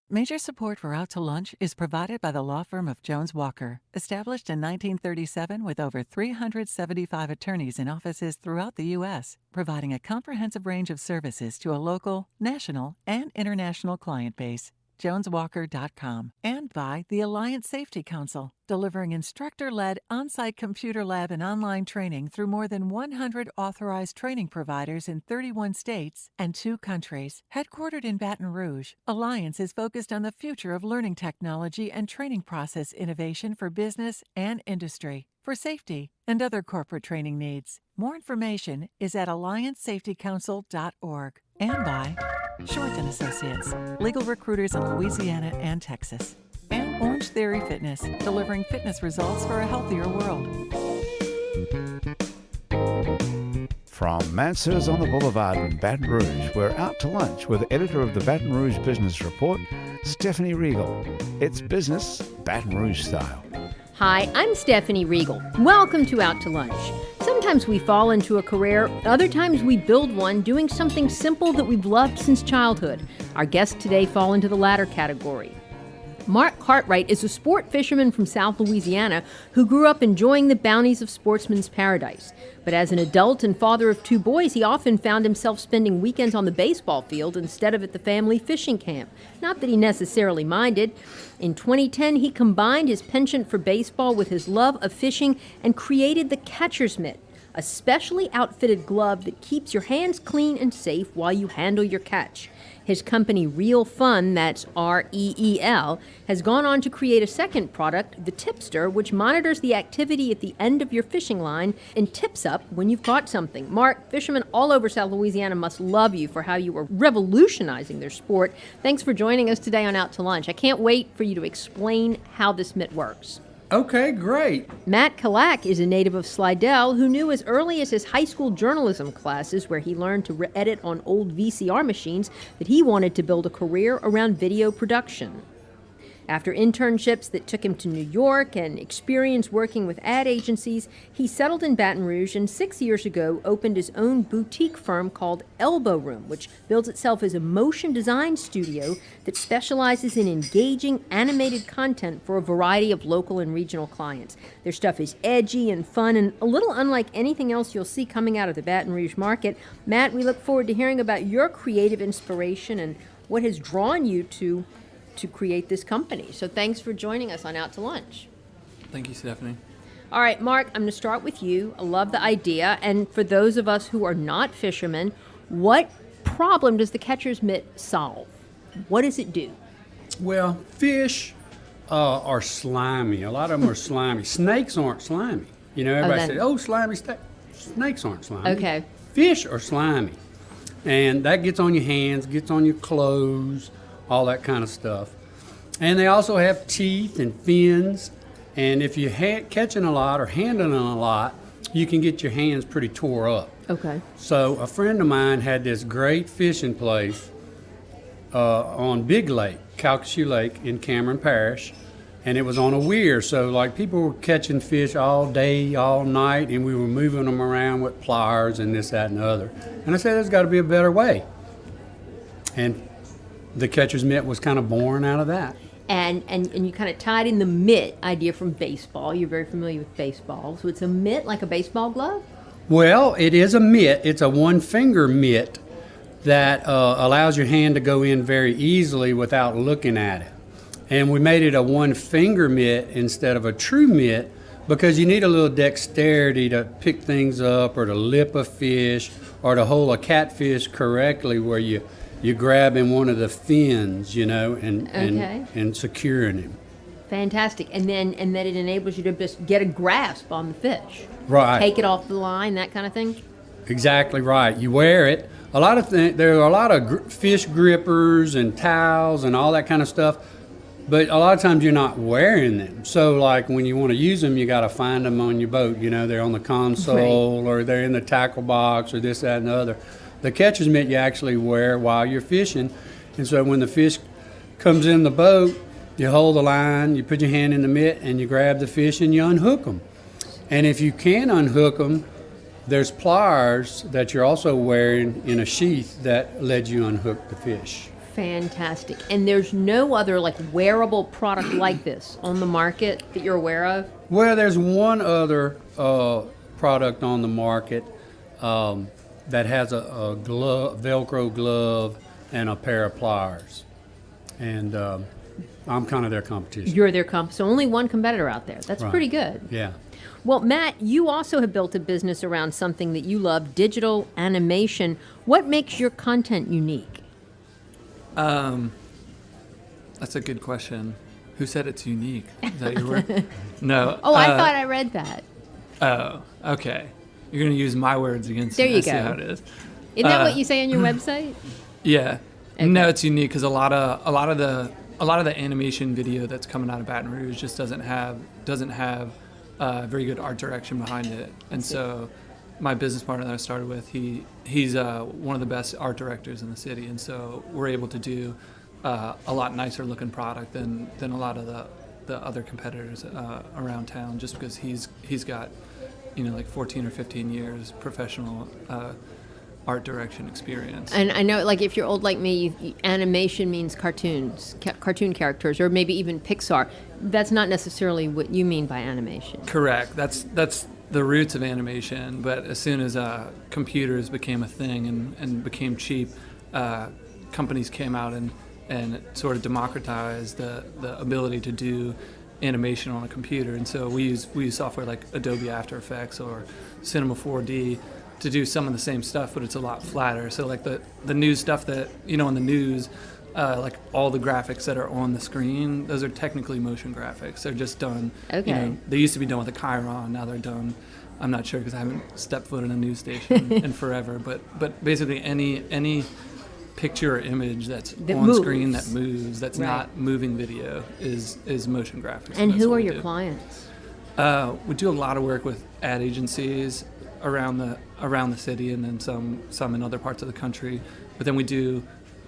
Major support for Out to Lunch is provided by the law firm of Jones Walker, established in 1937 with over 375 attorneys in offices throughout the U.S., providing a comprehensive range of services to a local, national, and international client base. JonesWalker.com. And by the Alliance Safety Council, delivering instructor-led on-site computer lab and online training through more than 100 authorized training providers in 31 states and 2 countries. Headquartered in Baton Rouge, Alliance is focused on the future of learning technology and training process innovation for business and industry, for safety and other corporate training needs. More information is at alliancesafetycouncil.org. And by Short & Associates, legal recruiters in Louisiana and Texas. And Orange Theory Fitness, delivering fitness results for a healthier world. From Mansurs on the Boulevard in Baton Rouge, we're out to lunch with editor of the Baton Rouge Business Report, Stephanie Regal. It's business Baton Rouge style. Hi, I'm Stephanie Regal. Welcome to Out to Lunch. Sometimes we fall into a career, other times we build one doing something simple that we've loved since childhood. Our guests today fall into the latter category. Mark Cartwright is a sport fisherman from South Louisiana who grew up enjoying the bounties of sportsman's paradise. But as an adult and father of 2 boys, he often found himself spending weekends on the baseball field instead of at the family fishing camp. Not that he necessarily minded. In 2010, he combined his penchant for baseball with his love of fishing and created the catcher's mitt, a specially outfitted glove that keeps your hands clean and safe while you handle your catch. His company, Reel Fun, that's R-E-E-L, has gone on to create a second product, the Tipster, which monitors the activity at the end of your fishing line and tips up when you've caught something. Mark, fishermen all over South Louisiana must love you for how you are revolutionizing their sport. Thanks for joining us today on Out to Lunch. I can't wait for you to explain how this mitt works. Okay, great. Matt Callac is a native of Slidell who knew as early as his high school journalism classes, where he learned to edit on old VCR machines, that he wanted to build a career around video production. After internships that took him to New York and experience working with ad agencies, he settled in Baton Rouge and 6 years ago opened his own boutique firm called Elbow Room, which builds itself as a motion design studio that specializes in engaging animated content for a variety of local and regional clients. Their stuff is edgy and fun and a little unlike anything else you'll see coming out of the Baton Rouge market. Matt, we look forward to hearing about your creative inspiration and what has drawn you to create this company. So thanks for joining us on Out to Lunch. Thank you, Stephanie. All right, Mark, I'm going to start with you. I love the idea. And for those of us who are not fishermen, what problem does the catcher's mitt solve? What does it do? Well, fish are slimy. A lot of them are slimy. Snakes aren't slimy. You know, everybody says, oh, slimy snake. Snakes aren't slimy. Okay. Fish are slimy. And that gets on your hands, gets on your clothes, all that kind of stuff. And they also have teeth and fins. And if you're catching a lot or handling a lot, you can get your hands pretty tore up. Okay. So a friend of mine had this great fishing place on Big Lake, Calcasieu Lake in Cameron Parish. And it was on a weir. So like people were catching fish all day, all night, and we were moving them around with pliers and this, that, and the other. And I said, there's got to be a better way. And the catcher's mitt was kind of born out of that. And you kind of tied in the mitt idea from baseball. You're very familiar with baseball. So it's a mitt like a baseball glove? Well, it is a mitt. It's a one-finger mitt that allows your hand to go in very easily without looking at it. And we made it a one-finger mitt instead of a true mitt because you need a little dexterity to pick things up or to lip a fish or to hold a catfish correctly where you're grabbing one of the fins, you know, and securing him. Fantastic. And then it enables you to just get a grasp on the fish. Right. Take it off the line, that kind of thing? Exactly right. You wear it. There are a lot of fish grippers and towels and all that kind of stuff, but a lot of times you're not wearing them. So like when you want to use them, you got to find them on your boat. You know, they're on the console or they're in the tackle box or this, that, and the other. The catcher's mitt you actually wear while you're fishing. And so when the fish comes in the boat, you hold the line, you put your hand in the mitt, and you grab the fish and you unhook them. And if you can unhook them, there's pliers that you're also wearing in a sheath that let you unhook the fish. Fantastic. And there's no other like wearable product like this on the market that you're aware of? Well, there's one other product on the market that has a glove, Velcro glove, and a pair of pliers. And I'm kind of their competition. You're their so only one competitor out there. That's Right. pretty good. Yeah. Well, Matt, you also have built a business around something that you love, digital animation. What makes your content unique? That's a good question. Who said it's unique? Is that your word? No. Oh, I thought I read that. Oh, okay. You're gonna use my words against There me. you I see go. how it is. Isn't that what you say on your website? Yeah. Okay. No, it's unique because a lot of the animation video that's coming out of Baton Rouge just doesn't have very good art direction behind it. And so my business partner that I started with, he's one of the best art directors in the city, and so we're able to do a lot nicer looking product than a lot of the other competitors around town, just because he's got like 14 or 15 years professional art direction experience. And I know, like, if you're old like me, animation means cartoons, cartoon characters, or maybe even Pixar. That's not necessarily what you mean by animation. Correct. That's the roots of animation. But as soon as computers became a thing and became cheap, companies came out and sort of democratized the ability to do animation on a computer. And so we use software like Adobe After Effects or Cinema 4D to do some of the same stuff, but it's a lot flatter. So like the news stuff that in the news, like all the graphics that are on the screen, those are technically motion graphics. They're just done. Okay. They used to be done with a Chiron. Now they're done. I'm not sure because I haven't stepped foot in a news station in forever. But basically any picture or image that moves. on screen that moves, that's Right. not moving video, is motion graphics. And that's who what are we your do. clients? We do a lot of work with ad agencies around the city, and then some in other parts of the country. But then we do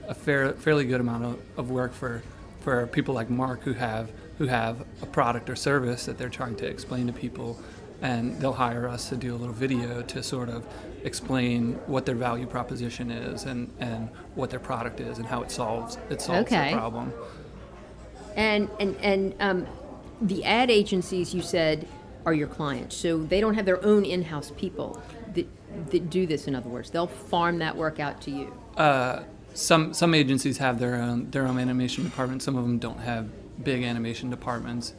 a fairly good amount of work for people like Mark who have a product or service that they're trying to explain to people, and they'll hire us to do a little video to sort of explain what their value proposition is and what their product is and how it solves Okay. the problem. And the ad agencies, you said, are your clients. So they don't have their own in-house people that do this, in other words. They'll farm that work out to you. Some agencies have their own animation department. Some of them don't have big animation departments,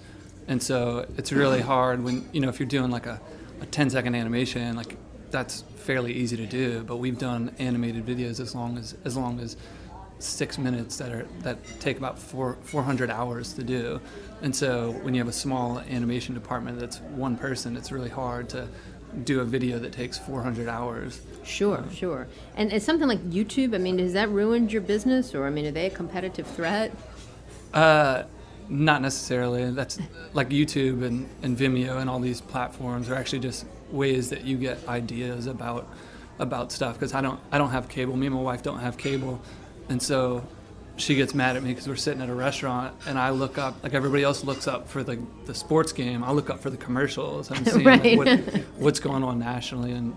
and so it's really hard when if you're doing like a 10-second animation, like that's fairly easy to do. But we've done animated videos as long as 6 minutes that take about 400 hours to do. And so when you have a small animation department that's one person, it's really hard to do a video that takes 400 hours. Sure. And it's something like YouTube, has that ruined your business? Or, are they a competitive threat? Not necessarily. That's like YouTube and Vimeo and all these platforms are actually just ways that you get ideas about stuff. Because I don't have cable. Me and my wife don't have cable, and so she gets mad at me because we're sitting at a restaurant and I look up, like everybody else looks up for the sports game. I look up for the commercials. I'm seeing Right. like, what's going on nationally, and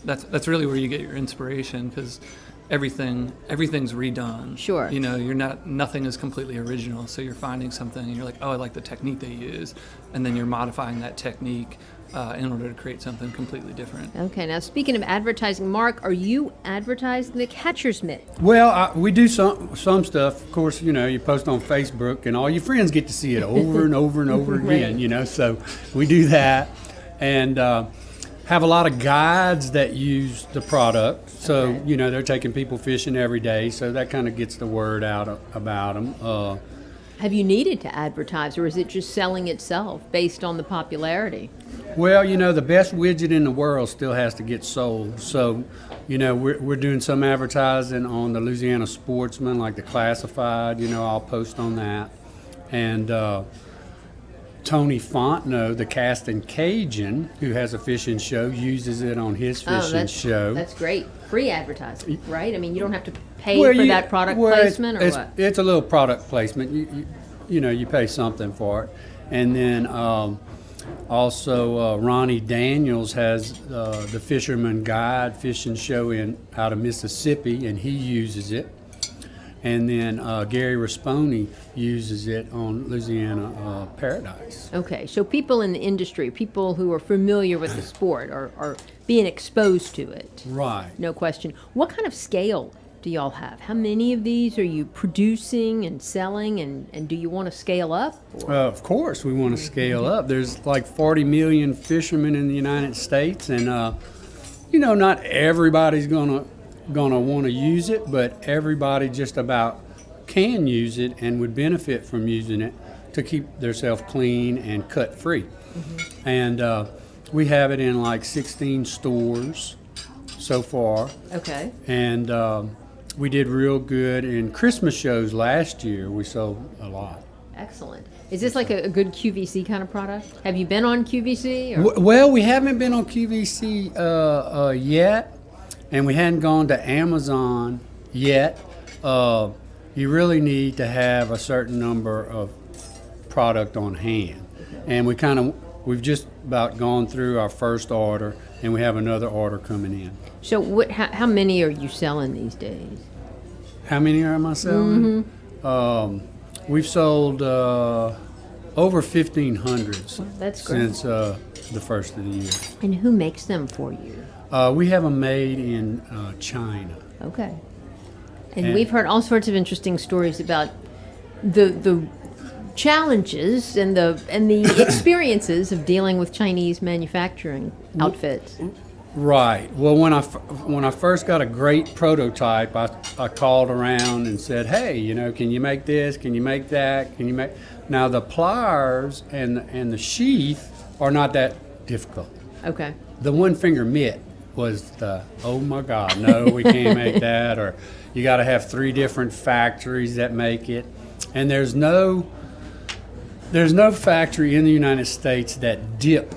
that's really where you get your inspiration, because everything's redone. Sure. Nothing is completely original. So you're finding something and you're like, oh, I like the technique they use, and then you're modifying that technique in order to create something completely different. Okay, now speaking of advertising, Mark, are you advertising the catcher's mitt? Well, we do some stuff. Of course, you post on Facebook, and all your friends get to see it over and over and over again. So we do that, and have a lot of guides that use the product. So Okay. They're taking people fishing every day, so that kind of gets the word out about them. Have you needed to advertise, or is it just selling itself based on the popularity? Well, the best widget in the world still has to get sold. So, we're doing some advertising on the Louisiana Sportsman, like the classified. I'll post on that. And Tony Fontenot, the Casting Cajun, who has a fishing show, uses it on his fishing show. That's great. Free advertising, right? You don't have to pay Well, for that product placement, or what? It's a little product placement. You pay something for it. And then also Ronnie Daniels has the Fisherman Guide fishing show out of Mississippi, and he uses it. And then Gary Rasponi uses it on Louisiana Paradise. Okay, so people in the industry, people who are familiar with the sport are being exposed to it. Right. No question. What kind of scale do y'all have? How many of these are you producing and selling, and do you want to scale up? Of course, we want to scale up. There's like 40 million fishermen in the United States, and not everybody's gonna want to use it, but everybody just about can use it and would benefit from using it to keep themselves clean and cut free. And we have it in like 16 stores so far. Okay. And we did real good in Christmas shows last year. We sold a lot. Excellent. Is this like a good QVC kind of product? Have you been on QVC? Or? Well, we haven't been on QVC yet, and we hadn't gone to Amazon yet. You really need to have a certain number of product on hand. And we've just about gone through our first order, and we have another order coming in. So how many are you selling these days? How many am I selling? We've sold over 1,500 That's great. since the first of the year. And who makes them for you? We have them made in China. Okay. And we've heard all sorts of interesting stories about the challenges and the experiences of dealing with Chinese manufacturing outfits. Right. Well, when I first got a great prototype, I called around and said, "Hey, can you make this? Can you make that? Can you make?" Now the pliers and the sheath are not that difficult. Okay. The one finger mitt was oh my God, no, we can't make that, or you got to have 3 different factories that make it, and there's no factory in the United States that dip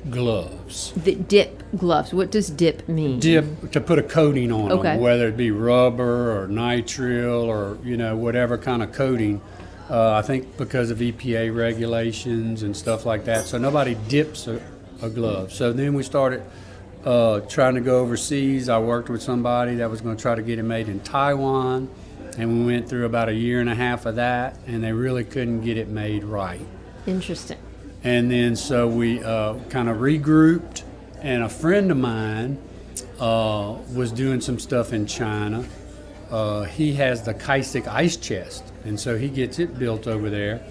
gloves. The dip gloves. What does dip mean? Dip to put a coating on Okay. them, whether it be rubber or nitrile or whatever kind of coating. I think because of EPA regulations and stuff like that, so nobody dips a glove. So then we started trying to go overseas. I worked with somebody that was going to try to get it made in Taiwan, and we went through about a year and a half of that, and they really couldn't get it made right. Interesting. And then so we kind of regrouped, and a friend of mine was doing some stuff in China. He has the Callac ice chest, and so he gets it built over there.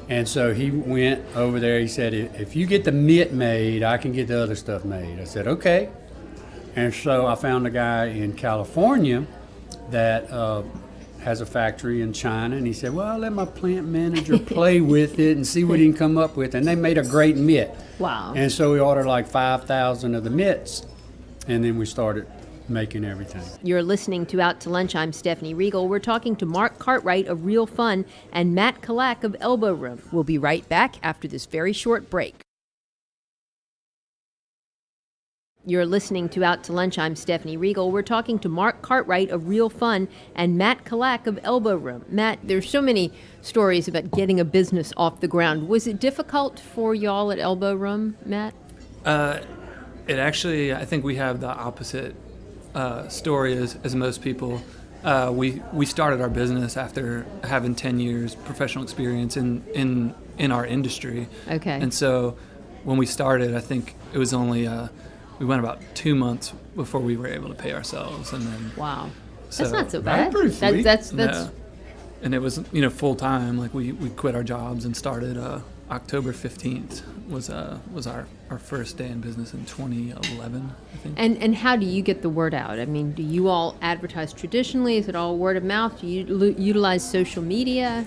And so he went over there. He said, "If you get the mitt made, I can get the other stuff made." I said, "Okay." And so I found a guy in California that has a factory in China, and he said, "Well, I'll let my plant manager play with it and see what he can come up with." And they made a great mitt. Wow. And so we ordered like 5,000 of the mitts, and then we started making everything. You're listening to Out to Lunch. I'm Stephanie Riegel. We're talking to Mark Cartwright of Real Fun and Matt Callac of Elbow Room. We'll be right back after this very short break. You're listening to Out to Lunch. I'm Stephanie Riegel. We're talking to Mark Cartwright of Real Fun and Matt Callac of Elbow Room. Matt, there's so many stories about getting a business off the ground. Was it difficult for y'all at Elbow Room, Matt? It actually, I think we have the opposite story as most people. We started our business after having 10 years professional experience in our industry. Okay. And so when we started, I think it was only we went about 2 months before we were able to pay ourselves, and then Wow. so, That's not so bad. pretty sweet. That's no. And it was full time. Like we quit our jobs and started October 15th was our first day in business in 2011, I think. And how do you get the word out? I mean, do you all advertise traditionally? Is it all word of mouth? Do you utilize social media?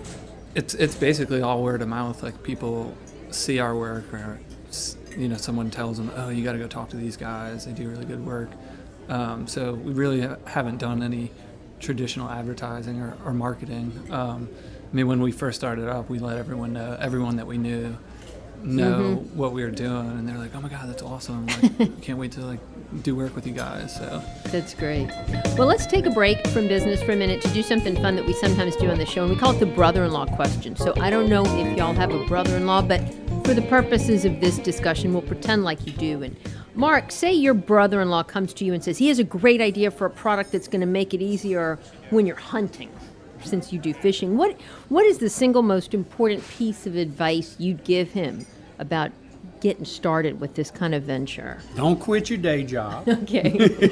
It's basically all word of mouth. Like people see our work, or someone tells them, "Oh, you got to go talk to these guys. They do really good work." So we really haven't done any traditional advertising or marketing. I mean, when we first started up, we let everyone that we knew know what we were doing, and they're like, "Oh my God, that's awesome! Like, can't wait to do work with you guys." So That's great. Well, let's take a break from business for a minute to do something fun that we sometimes do on the show, and we call it the brother-in-law question. So I don't know if y'all have a brother-in-law, but for the purposes of this discussion, we'll pretend like you do. And Mark, say your brother-in-law comes to you and says he has a great idea for a product that's going to make it easier when you're hunting, since you do fishing. What is the single most important piece of advice you'd give him about getting started with this kind of venture? Don't quit your day job. Okay.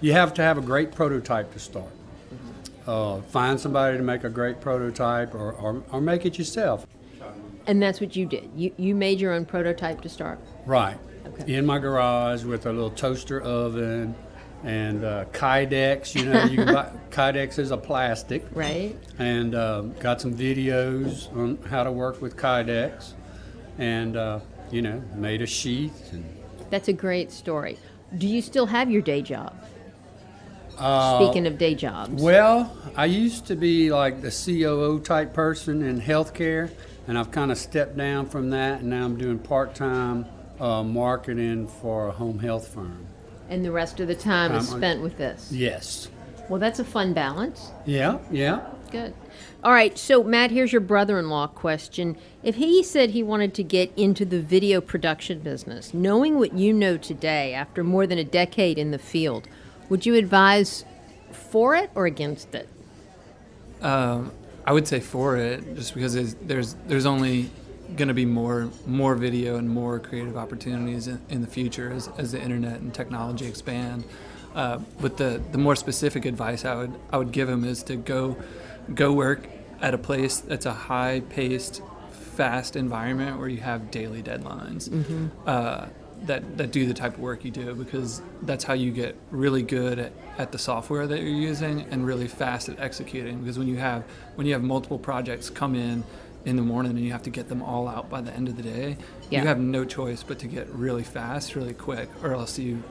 You have to have a great prototype to start. Find somebody to make a great prototype or make it yourself. And that's what you did. You made your own prototype to start? Right. Okay. In my garage with a little toaster oven and Kydex. You know, you can buy Kydex is a plastic. Right. And got some videos on how to work with Kydex. And, made a sheath. And That's a great story. Do you still have your day job? Speaking of day jobs. Well, I used to be like the COO type person in healthcare, and I've kind of stepped down from that, and now I'm doing part-time marketing for a home health firm. And the rest of the time is spent with this? Yes. Well, that's a fun balance. Yeah. Good. All right, so Matt, here's your brother-in-law question. If he said he wanted to get into the video production business, knowing what you know today after more than a decade in the field, would you advise for it or against it? I would say for it, just because there's only going to be more video and more creative opportunities in the future as the internet and technology expand. But the more specific advice I would give him is to go work at a place that's a high-paced, fast environment where you have daily deadlines. That do the type of work you do, because that's how you get really good at the software that you're using and really fast at executing. Because when you have multiple projects come in the morning and you have to get them all out by the end of the day, you have no choice but to get really fast, really quick, or else you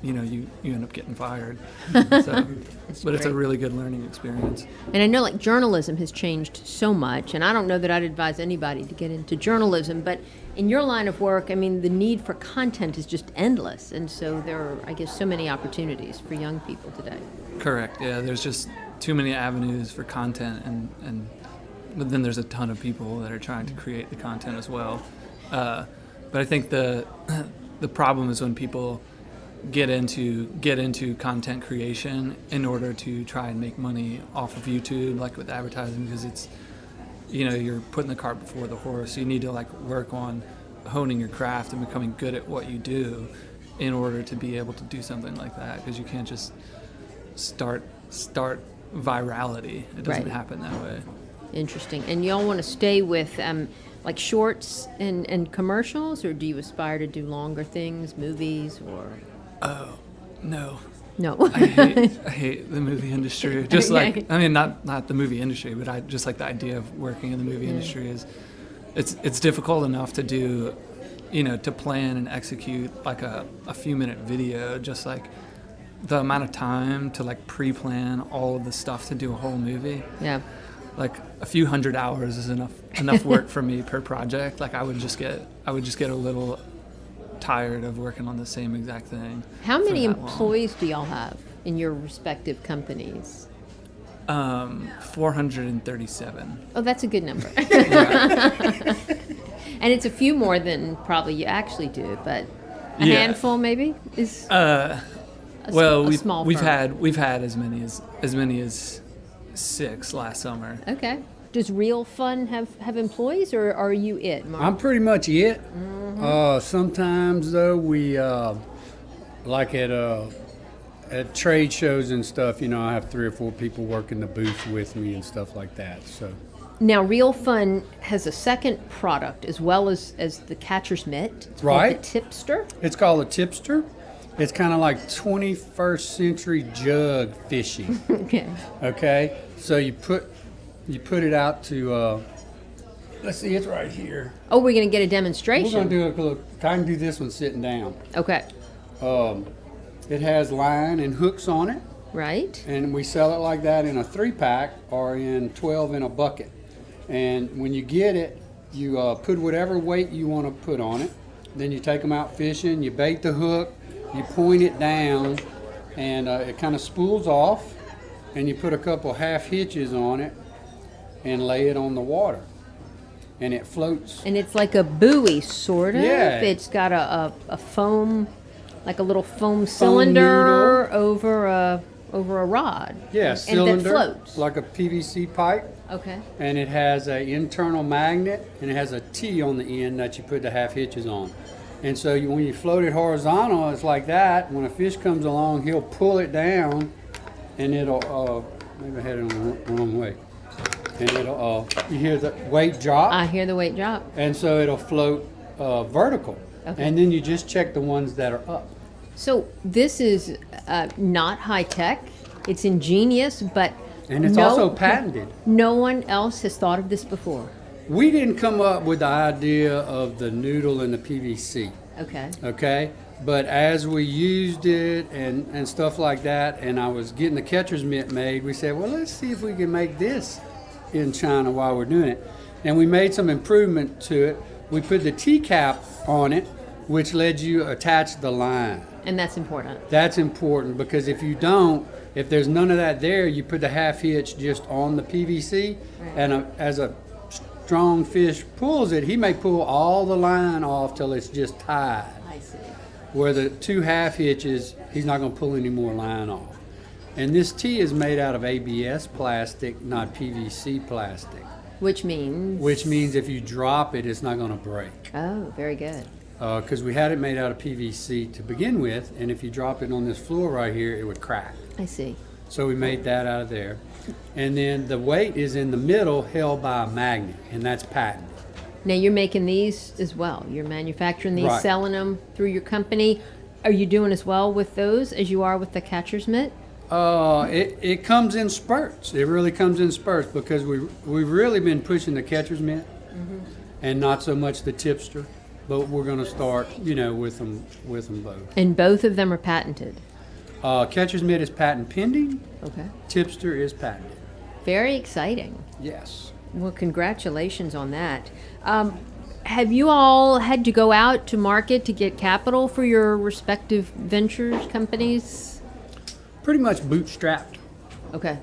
end up getting fired. But it's a really good learning experience. And I know like journalism has changed so much, and I don't know that I'd advise anybody to get into journalism, but in your line of work, I mean, the need for content is just endless, and so there are, I guess, so many opportunities for young people today. Correct, yeah, there's just too many avenues for content, but then there's a ton of people that are trying to create the content as well. But I think the problem is when people get into content creation in order to try and make money off of YouTube, like with advertising, because it's, you're putting the cart before the horse. You need to work on honing your craft and becoming good at what you do in order to be able to do something like that, because you can't just start virality. It doesn't happen that way. Interesting. And y'all want to stay with shorts and commercials, or do you aspire to do longer things, movies, or? Oh, no. No. I hate the movie industry. Just not the movie industry, but I just like the idea of working in the movie industry is, it's difficult enough to do, to plan and execute like a few minute video, just like the amount of time to pre-plan all of the stuff to do a whole movie. Yeah. Like a few hundred hours is enough work for me per project. Like I would just get a little tired of working on the same exact thing. How many employees do y'all have in your respective companies? 437. Oh, that's a good number. And it's a few more than probably you actually do, but a handful maybe is. We've had as many as 6 last summer. Okay. Does Real Fun have employees, or are you it, Mark? I'm pretty much it. Sometimes though we at trade shows and stuff, I have 3 or 4 people working the booth with me and stuff like that. So now Real Fun has a second product as well as the catcher's mitt. It's called the Tipster. It's called a Tipster. It's kind of like 21st century jug fishing. Okay. So you put it out to, let's see, it's right here. Oh, we're going to get a demonstration. We're going to do I can do this one sitting down. Okay. It has line and hooks on it. Right. And we sell it like that in a 3-pack or in 12 in a bucket. And when you get it, you put whatever weight you want to put on it. Then you take them out fishing, you bait the hook, you point it down, and it kind of spools off, and you put a couple half hitches on it and lay it on the water, and it floats. And it's like a buoy, sort of. Yeah. It's got a foam like a little foam cylinder over a rod. Yeah, and cylinder, that floats. like a PVC pipe. Okay. And it has an internal magnet, and it has a T on the end that you put the half hitches on. And so when you float it horizontal, it's like that. When a fish comes along, he'll pull it down, and it'll, maybe I had it on the wrong way. And it'll, you hear the weight drop. I hear the weight drop. And so it'll float vertical. Okay. And then you just check the ones that are up. So this is not high tech. It's ingenious, but And it's also patented. No one else has thought of this before. We didn't come up with the idea of the noodle and the PVC. Okay? But as we used it and stuff like that, and I was getting the catcher's mitt made, we said, well, let's see if we can make this in China while we're doing it. And we made some improvement to it. We put the T-cap on it, which lets you attach the line. And that's important. That's important because if you don't, if there's none of that there, you put the half hitch just on the PVC, Right. and as a strong fish pulls it, he may pull all the line off till it's just tied. I see. Where the two half hitches, he's not going to pull any more line off. And this T is made out of ABS plastic, not PVC plastic. Which means? Which means if you drop it, it's not going to break. Oh, very good. Because we had it made out of PVC to begin with, and if you drop it on this floor right here, it would crack. I see. So we made that out of there. And then the weight is in the middle held by a magnet, and that's patented. Now you're making these as well. You're manufacturing these, Right. selling them through your company. Are you doing as well with those as you are with the catcher's mitt? It comes in spurts. It really comes in spurts because we've really been pushing the catcher's mitt and not so much the tipster. But we're going to start, with them both. And both of them are patented. Catcher's mitt is patent pending. Okay. Tipster is patented. Very exciting. Yes. Well, congratulations on that. Have you all had to go out to market to get capital for your respective ventures, companies? Pretty much bootstrapped. Okay.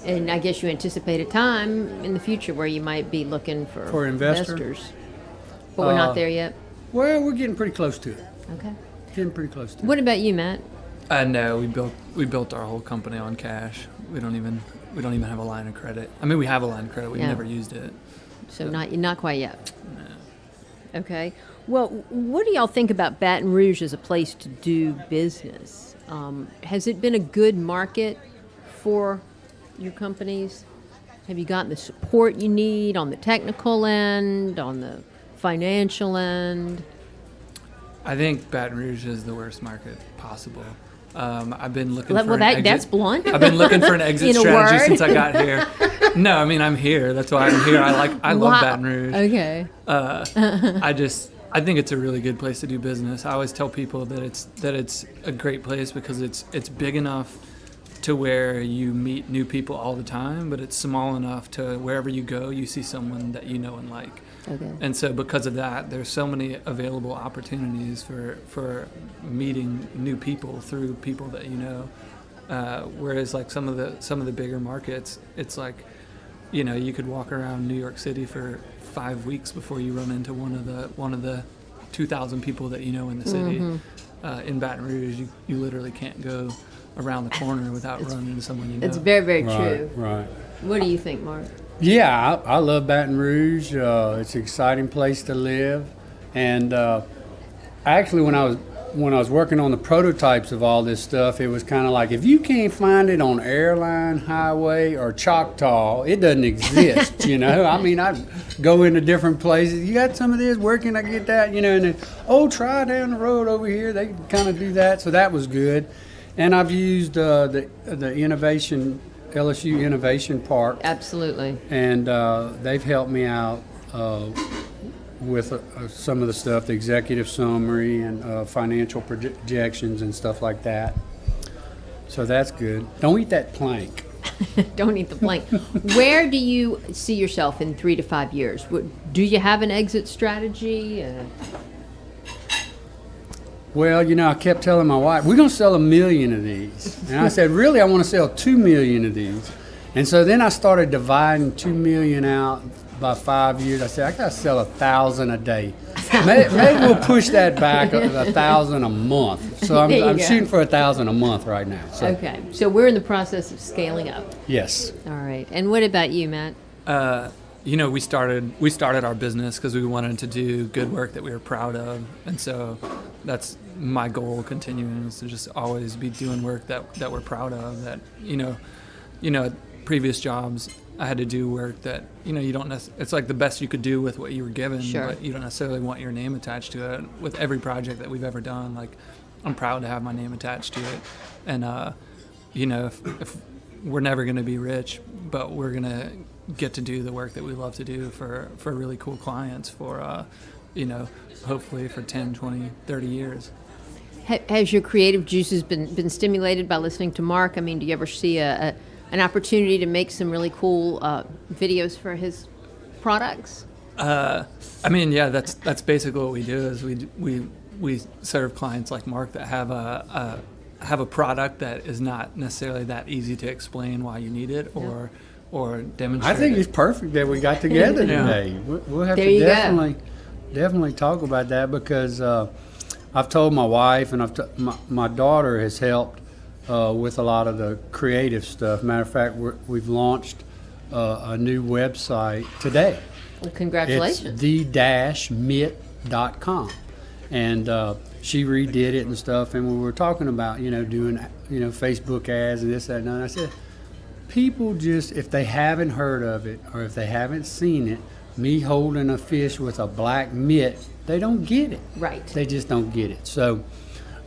And I guess you anticipate a time in the future where you might be looking for investors. But we're not there yet? Well, we're getting pretty close to it. Okay. Getting pretty close to it. What about you, Matt? No, we built our whole company on cash. We don't even have a line of credit. I mean, we have a line of credit. We've Yeah. never used it. So not quite yet. No. Okay. Well, what do y'all think about Baton Rouge as a place to do business? Has it been a good market for your companies? Have you gotten the support you need on the technical end, on the financial end? I think Baton Rouge is the worst market possible. I've been looking for an exit. That's blunt. I've been looking for an exit In a strategy word. since I got here. No, I mean I'm here. That's why I'm here. I love Baton Rouge. Okay. I think it's a really good place to do business. I always tell people that it's a great place because it's big enough to where you meet new people all the time, but it's small enough to wherever you go, you see someone that you know and like. Okay. And so because of that, there's so many available opportunities for meeting new people through people that you know. Whereas like some of the bigger markets, it's like, you could walk around New York City for 5 weeks before you run into one of the 2,000 people that you know in the city. In Baton Rouge, you literally can't go around the corner without running into someone you know. It's very, very true. Right. What do you think, Mark? Yeah, I love Baton Rouge. It's an exciting place to live. And actually, when I was working on the prototypes of all this stuff, it was kind of like, if you can't find it on Airline Highway or Choctaw, it doesn't exist, I mean, I go into different places. You got some of this? Where can I get that? And then, try down the road over here. They kind of do that. So that was good. And I've used the LSU Innovation Park. Absolutely. And they've helped me out with some of the stuff, the executive summary and financial projections and stuff like that. So that's good. Don't eat that plank. Don't eat the plank. Where do you see yourself in 3 to 5 years? Do you have an exit strategy? Well, I kept telling my wife, we're going to sell 1 million of these. And I said, really, I want to sell 2 million of these. And so then I started dividing 2 million out by 5 years. I said, I got to sell 1,000 a day. Maybe we'll push that back $1,000 a month. So There you I'm go. shooting for $1,000 a month right now. So Okay, so we're in the process of scaling up. yes. All right, and what about you, Matt? We started our business because we wanted to do good work that we were proud of, and so that's my goal continuing, is to just always be doing work that we're proud of. That previous jobs I had to do work that you don't it's like the best you could do with what you were given, Sure. but you don't necessarily want your name attached to it. With every project that we've ever done, like, I'm proud to have my name attached to it, and if we're never going to be rich, but we're going to get to do the work that we love to do for really cool clients for hopefully for 10, 20, 30 years. Has your creative juices been stimulated by listening to Mark? I mean, do you ever see an opportunity to make some really cool videos for his products? That's basically what we do. Is we serve clients like Mark that have a product that is not necessarily that easy to explain why you need it or demonstrate. I think it. it's perfect that we got together Yeah. today. We'll have There to you go. definitely talk about that, because I've told my wife, and my daughter has helped with a lot of the creative stuff. Matter of fact, we've launched a new website today. Well, congratulations. It's the-mitt.com. And she redid it and stuff, and we were talking about, doing, Facebook ads and this, that, and that. And I said, people just, if they haven't heard of it or if they haven't seen it, me holding a fish with a black mitt, they don't get it. Right. They just don't get it. So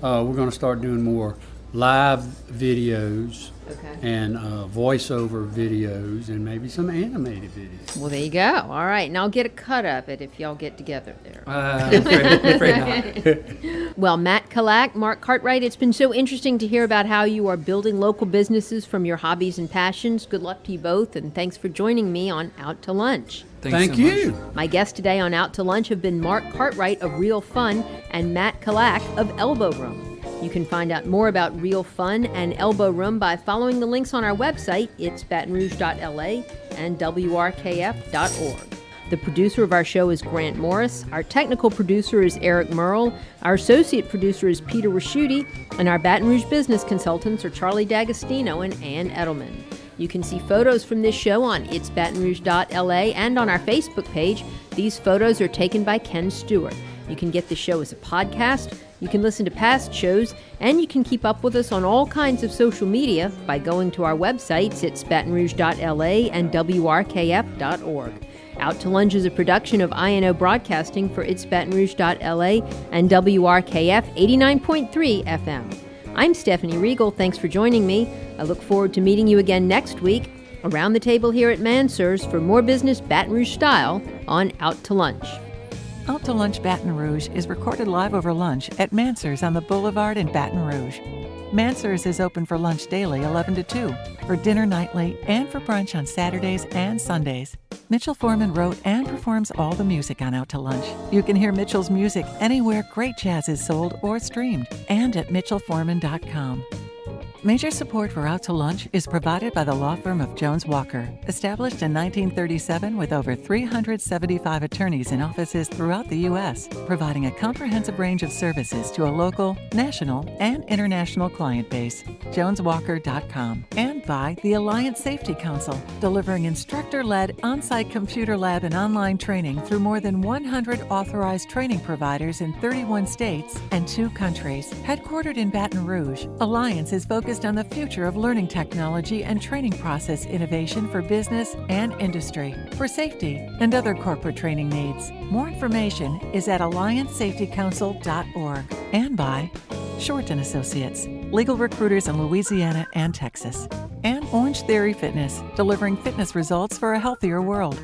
we're going to start doing more live videos Okay. and voiceover videos and maybe some animated videos. Well, there you go. All right, and I'll get a cut of it if y'all get together there. Afraid not. Well, Matt Callac, Mark Cartwright, it's been so interesting to hear about how you are building local businesses from your hobbies and passions. Good luck to you both, and thanks for joining me on Out to Lunch. Thanks Thank so you. much. My guests today on Out to Lunch have been Mark Cartwright of Real Fun and Matt Callac of Elbow Room. You can find out more about Real Fun and Elbow Room by following the links on our website, it's batonrouge.la and wrkf.org. The producer of our show is Grant Morris. Our technical producer is Eric Merle. Our associate producer is Peter Raschuti. And our Baton Rouge business consultants are Charlie D'Agostino and Ann Edelman. You can see photos from this show on itsbatonrouge.la and on our Facebook page. These photos are taken by Ken Stewart. You can get the show as a podcast, you can listen to past shows, and you can keep up with us on all kinds of social media by going to our websites, itsbatonrouge.la and wrkf.org. Out to Lunch is a production of INO Broadcasting for itsbatonrouge.la and WRKF 89.3 FM. I'm Stephanie Riegel. Thanks for joining me. I look forward to meeting you again next week around the table here at Mansurs for more business Baton Rouge style on Out to Lunch. Out to Lunch Baton Rouge is recorded live over lunch at Mansurs on the Boulevard in Baton Rouge. Mansurs is open for lunch daily 11 to 2, for dinner nightly, and for brunch on Saturdays and Sundays. Mitchell Foreman wrote and performs all the music on Out to Lunch. You can hear Mitchell's music anywhere great jazz is sold or streamed, and at mitchellforeman.com. Major support for Out to Lunch is provided by the law firm of Jones Walker, established in 1937 with over 375 attorneys in offices throughout the U.S., providing a comprehensive range of services to a local, national, and international client base. JonesWalker.com. And by the Alliance Safety Council, delivering instructor-led on-site computer lab and online training through more than 100 authorized training providers in 31 states and 2 countries. Headquartered in Baton Rouge, Alliance is focused on the future of learning technology and training process innovation for business and industry, for safety and other corporate training needs. More information is at alliancesafetycouncil.org. And by Short & Associates, legal recruiters in Louisiana and Texas. And Orange Theory Fitness, delivering fitness results for a healthier world.